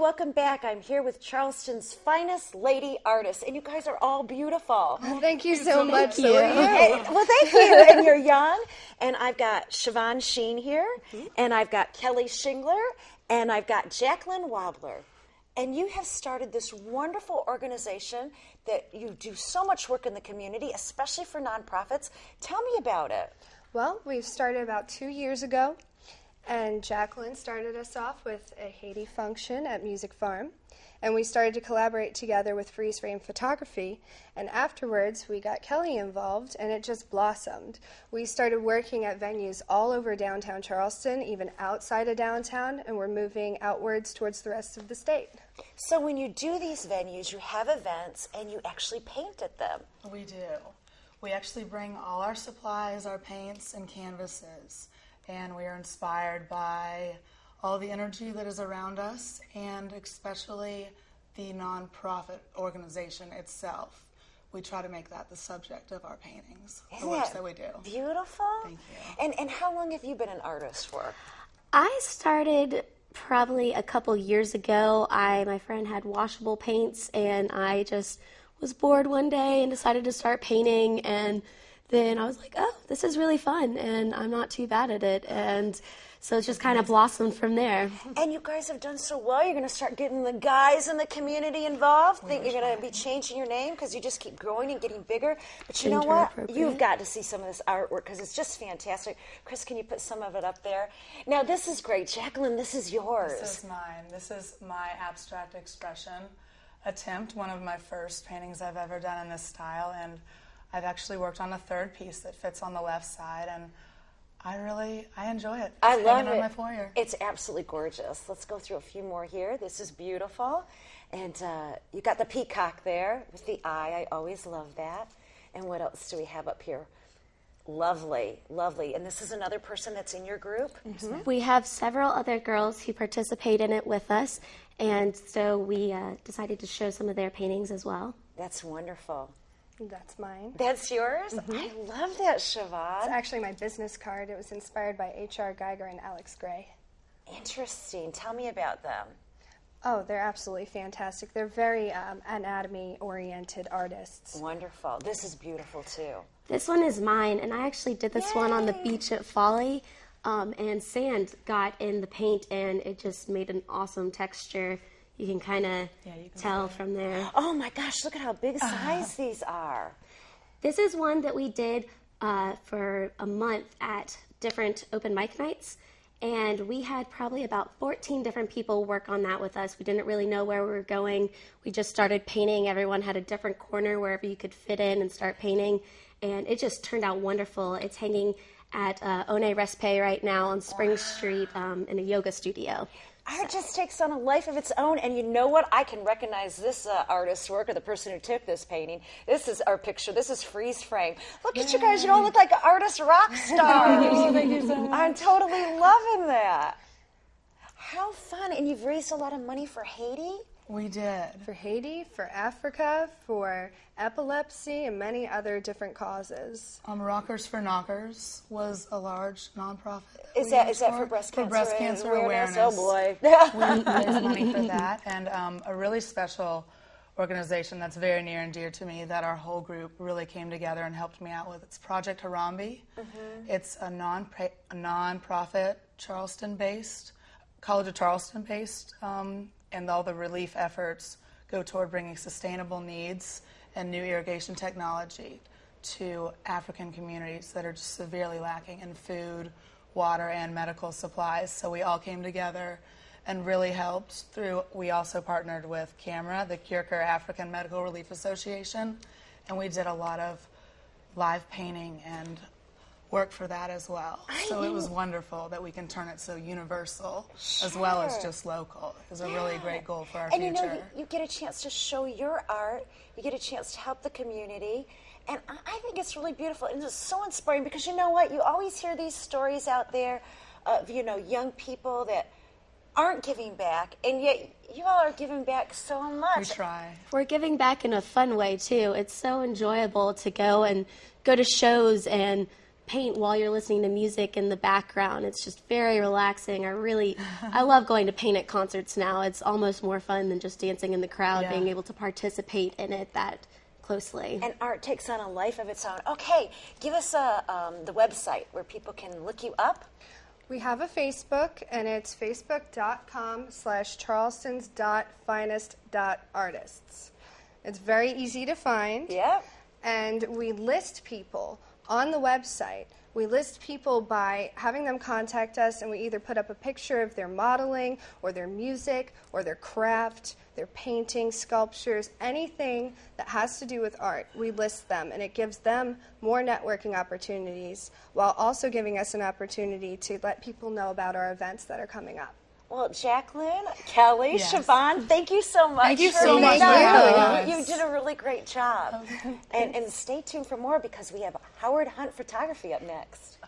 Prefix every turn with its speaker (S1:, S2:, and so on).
S1: welcome back. I'm here with Charleston's finest lady artists, and you guys are all beautiful.
S2: Well, thank you so much.
S1: So are you. Hey, well, thank you. And you're young. And I've got Siobhan Shene here, and I've got Kelly Shingler, and I've got Jacqueline Wabler. And you have started this wonderful organization that you do so much work in the community, especially for nonprofits. Tell me about it.
S2: Well, we've started about 2 years ago, and Jacqueline started us off with a Haiti function at Music Farm, and we started to collaborate together with freeze frame photography, and afterwards we got Kelly involved, and it just blossomed. We started working at venues all over downtown Charleston, even outside of downtown, and we're moving outwards towards the rest of the state.
S1: So when you do these venues, you have events, and you actually paint at them.
S3: We do. We actually bring all our supplies, our paints and canvases, and we are inspired by all the energy that is around us, and especially the nonprofit organization itself. We try to make that the subject of our paintings, the works that we do.
S1: Beautiful?
S3: Thank you.
S1: And how long have you been an artist for?
S4: I started probably a couple years ago. My friend had washable paints, and I just was bored one day and decided to start painting, and then I was like, oh, this is really fun, and I'm not too bad at it, and so it's just kind of blossomed from there.
S1: And you guys have done so well. You're going to start getting the guys in the community involved. Think you're going to be changing your name because you just keep growing and getting bigger. But you know what? You've got to see some of this artwork because it's just fantastic. Chris, can you put some of it up there? Now, this is great. Jacqueline, this is yours.
S3: This is mine. This is my abstract expression attempt, one of my first paintings I've ever done in this style, and I've actually worked on a third piece that fits on the left side, and I enjoy it.
S1: I love it.
S3: On my foyer.
S1: It's absolutely gorgeous. Let's go through a few more here. This is beautiful. And you got the peacock there with the eye. I always love that. And what else do we have up here? Lovely, lovely. And this is another person that's in your group?
S4: Mm-hmm. We have several other girls who participate in it with us, and so we decided to show some of their paintings as well.
S1: That's wonderful.
S2: That's mine.
S1: That's yours? Mm-hmm. I love that, Siobhan.
S2: It's actually my business card. It was inspired by H.R. Geiger and Alex Gray.
S1: Interesting. Tell me about them.
S2: Oh, they're absolutely fantastic. They're very anatomy-oriented artists.
S1: Wonderful. This is beautiful, too.
S4: This one is mine, and I actually did this one on the beach at Folly, and sand got in the paint, and it just made an awesome texture. You can kind of tell from there.
S1: Oh, my gosh, look at how big size these are.
S4: This is one that we did for a month at different open mic nights, and we had probably about 14 different people work on that with us. We didn't really know where we were going. We just started painting. Everyone had a different corner wherever you could fit in and start painting, and it just turned out wonderful. It's hanging at One Respe right now on Spring Street in a yoga studio.
S1: Art just takes on a life of its own, and you know what? I can recognize this artist's work, or the person who took this painting. This is our picture. This is freeze frame. Look at you guys. You all look like artist rock stars.
S3: Thank you so much.
S1: I'm totally loving that. How fun. And you've raised a lot of money for Haiti?
S3: We did.
S2: For Haiti, for Africa, for epilepsy, and many other different causes.
S3: Rockers for Knockers was a large nonprofit.
S1: Is that for breast cancer?
S3: For breast cancer awareness.
S1: Oh, boy.
S3: We raised money for that. And a really special organization that's very near and dear to me that our whole group really came together and helped me out with. It's Project Harambee. Mm-hmm. It's a non-profit Charleston-based, College of Charleston-based, and all the relief efforts go toward bringing sustainable needs and new irrigation technology to African communities that are just severely lacking in food, water, and medical supplies. So we all came together and really helped through. We also partnered with CAMRA, the Kyrker African Medical Relief Association, and we did a lot of live painting and work for that as well. So it was wonderful that we can turn it so universal as well as just local. It was a really great goal for our future.
S1: And you know, you get a chance to show your art, you get a chance to help the community, and I think it's really beautiful, and it's so inspiring because you know what, you always hear these stories out there of, you know, young people that aren't giving back, and yet you all are giving back so much.
S3: We try.
S4: We're giving back in a fun way, too. It's so enjoyable to go to shows and paint while you're listening to music in the background. It's just very relaxing. I love going to paint at concerts now. It's almost more fun than just dancing in the crowd, being able to participate in it that closely.
S1: And art takes on a life of its own. Okay, give us the website where people can look you up.
S2: We have a Facebook, and it's facebook.com/charlestons.finest.artists. It's very easy to find.
S1: Yeah.
S2: And we list people on the website. We list people by having them contact us, and we either put up a picture of their modeling or their music or their craft, their painting, sculptures, anything that has to do with art. We list them, and it gives them more networking opportunities while also giving us an opportunity to let people know about our events that are coming up.
S1: Well, Jacqueline, Kelly, Siobhan, thank you so much.
S3: Thank you
S1: for
S3: so much
S1: being
S3: for
S1: on.
S3: having us.
S1: You did a really great job. And stay tuned for more because we have Howard Hunt Photography up next.